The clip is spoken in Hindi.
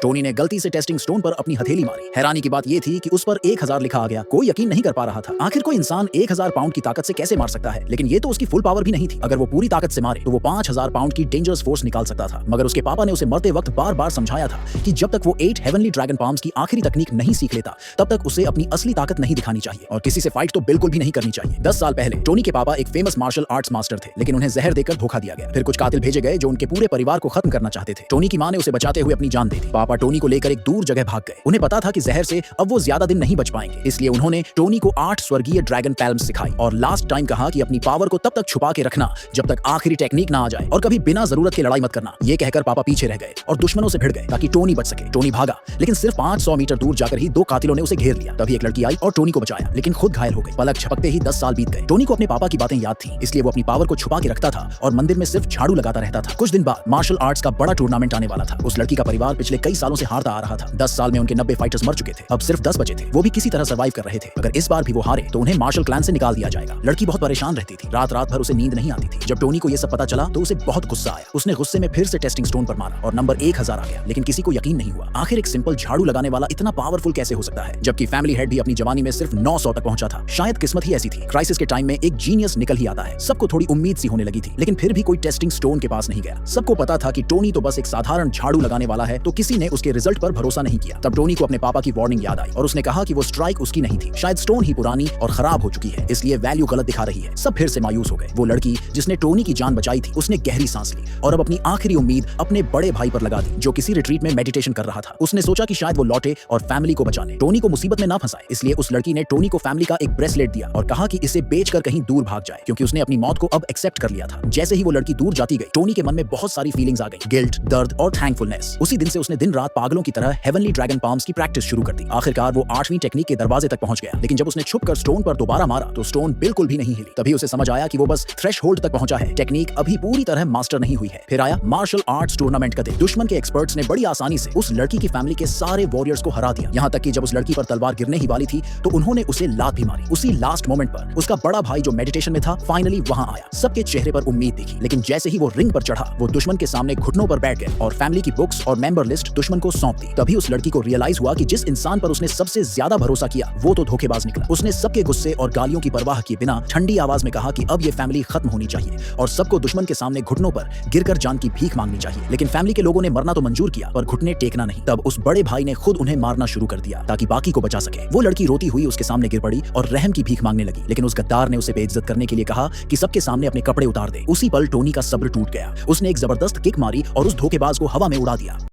टोनी ने गलती से टेस्टिंग स्टोन पर अपनी हथेली मारी। हैरानी की बात यह थी कि उस पर 1000 लिखा आ गया। कोई यकीन नहीं कर पा रहा था। आखिर कोई इंसान 1000 पाउंड की ताकत से कैसे मार सकता है? लेकिन ये तो उसकी फुल पावर भी नहीं थी। अगर वो पूरी ताकत से मारे तो वो 5000 पाउंड की डेंजरस फोर्स निकाल सकता था। मगर उसके पापा ने उसे मरते वक्त बार बार समझाया था कि जब तक वो 8 हेवनली ड्रैगन पाम्स की आखिरी तकनीक नहीं सीख लेता तब तक उसे अपनी असली ताकत नहीं दिखानी चाहिए और किसी से फाइट तो बिल्कुल भी नहीं करनी चाहिए। 10 साल पहले टोनी के पापा एक फेमस मार्शल आर्ट्स मास्टर थे, लेकिन उन्हें जहर देकर धोखा दिया गया। फिर कुछ कातिल भेजे गए जो उनके पूरे परिवार को खत्म करना चाहते थे। टोनी की मां ने उसे बचाते हुए अपनी जान दे दी। पापा टोनी को लेकर एक दूर जगह भाग गए। उन्हें पता था कि जहर से अब वो ज्यादा दिन नहीं बच पाएंगे, इसलिए उन्होंने टोनी को 8 स्वर्गीय ड्रैगन पैल्म्स सिखाई और लास्ट टाइम कहा कि अपनी पावर को तब तक छुपा के रखना जब तक आखिरी टेक्निक ना आ जाए और कभी बिना जरूरत के लड़ाई मत करना। ये कहकर पापा पीछे रह गए और दुश्मनों से भिड़ गए ताकि टोनी बच सके। टोनी भागा, लेकिन सिर्फ 500 मीटर दूर जाकर ही 2 कातिलों ने उसे घेर लिया। तभी एक लड़की आई और टोनी को बचाया, लेकिन खुद घायल हो गई। पलक झपकते ही 10 साल बीत गए। टोनी को अपने पापा की बातें याद थी, इसलिए वो अपनी पावर को छुपा के रखता था और मंदिर में सिर्फ झाड़ू लगाता रहता था। कुछ दिन बाद मार्शल आर्ट्स का बड़ा टूर्नामेंट आने वाला था। उस लड़की का परिवार पिछले कई सालों से हारता आ रहा था। 10 साल में उनके 90 फाइटर्स मर चुके थे। अब सिर्फ 10 बचे थे। वो भी किसी तरह सर्वाइव कर रहे थे। अगर इस बार भी वो हारे तो उन्हें मार्शल क्लैन से निकाल दिया जाएगा। लड़की बहुत परेशान रहती थी। रात रात भर उसे नींद नहीं आती थी। जब टोनी को यह सब पता चला तो उसे बहुत गुस्सा आया। उसने गुस्से में फिर से टेस्टिंग स्टोन पर मारा और नंबर 1000 आ गया, लेकिन किसी को यकीन नहीं हुआ। आखिर एक सिंपल झाड़ू लगाने वाला इतना पावरफुल कैसे हो सकता है, जबकि फैमिली हेड भी अपनी जवानी में सिर्फ 900 तक पहुंचा था। शायद किस्मत ही ऐसी थी। क्राइसिस के टाइम में एक जीनियस निकल ही आता है। सबको थोड़ी उम्मीद सी होने लगी थी, लेकिन फिर भी कोई टेस्टिंग स्टोन के पास नहीं गया। सबको पता था कि टोनी तो बस एक साधारण झाड़ू लगाने वाला है, तो किसी ने उसके रिजल्ट पर भरोसा नहीं किया। तब टोनी को अपने पापा की वार्निंग याद आई और उसने कहा कि वो स्ट्राइक उसकी नहीं थी। शायद स्टोन ही पुरानी और खराब हो चुकी है, इसलिए वैल्यू गलत दिखा रही है। सब फिर से मायूस हो गए। वो लड़की जिसने टोनी की जान बचाई थी, उसने गहरी सांस ली और अब अपनी आखिरी उम्मीद अपने बड़े भाई पर लगा दी, जो किसी रिट्रीट में मेडिटेशन कर रहा था। उसने सोचा कि शायद वो लौटे और फैमिली को बचा ले, टोनी को मुसीबत में ना फंसाए। इसलिए उस लड़की ने टोनी को फैमिली का एक ब्रेसलेट दिया और कहा कि इसे बेचकर कहीं दूर भाग जाए, क्योंकि उसने अपनी मौत को अब एक्सेप्ट कर लिया था। जैसे ही वो लड़की दूर जाती गई, टोनी के मन में बहुत सारी फीलिंग्स आ गई, गिल्ट, दर्द और थैंकफुलनेस। उसी दिन से उसने दिन रात पागलों की तरह हेवनली ड्रैगन पाम्स की प्रैक्टिस शुरू कर दी। आखिरकार वो 8वीं टेक्निक के दरवाजे तक पहुंच गया, लेकिन जब उसने छुपकर स्टोन पर दोबारा मारा तो स्टोन बिल्कुल भी नहीं हिली। तभी उसे समझ आया कि वो बस थ्रेशहोल्ड तक पहुंचा है, टेक्निक अभी पूरी तरह मास्टर नहीं हुई है। फिर आया मार्शल आर्ट्स टूर्नामेंट का दिन। दुश्मन के एक्सपर्ट्स ने बड़ी आसानी से उस लड़की की फैमिली के सारे वॉरियर्स को हरा दिया। यहाँ तक कि जब उस लड़की पर तलवार गिरने ही वाली थी तो उन्होंने उसे लात भी मारी। उसी लास्ट मोमेंट पर उसका बड़ा भाई जो मेडिटेशन में था फाइनली वहां आया। सबके चेहरे पर उम्मीद दिखी, लेकिन जैसे ही वो रिंग पर चढ़ा वो दुश्मन के सामने घुटनों पर बैठ गया और फैमिली की बुक्स और मेंबर लिस्ट दुश्मन को सौंप दी। तभी उस लड़की को रियलाइज हुआ कि जिस इंसान पर उसने सबसे ज्यादा भरोसा किया वो तो धोखेबाज निकला। उसने सबके गुस्से और गालियों की परवाह किए बिना ठंडी आवाज में कहा कि अब ये फैमिली खत्म होनी चाहिए और सबको दुश्मन के सामने घुटनों पर गिरकर जान की भीख मांगनी चाहिए। लेकिन फैमिली के लोगों ने मरना तो मंजूर किया पर घुटने टेकना नहीं। तब उस बड़े भाई ने खुद उन्हें मारना शुरू कर दिया ताकि बाकी को बचा सके। वो लड़की रोती हुई उसके सामने गिर पड़ी और रहम की भीख मांगने लगी, लेकिन उस गद्दार ने उसे बेइज्जत करने के लिए कहा कि सबके सामने अपने कपड़े उतार दे। उसी पल टोनी का सब्र टूट गया। उसने एक जबरदस्त किक मारी और उस धोखेबाज को हवा में उड़ा दिया।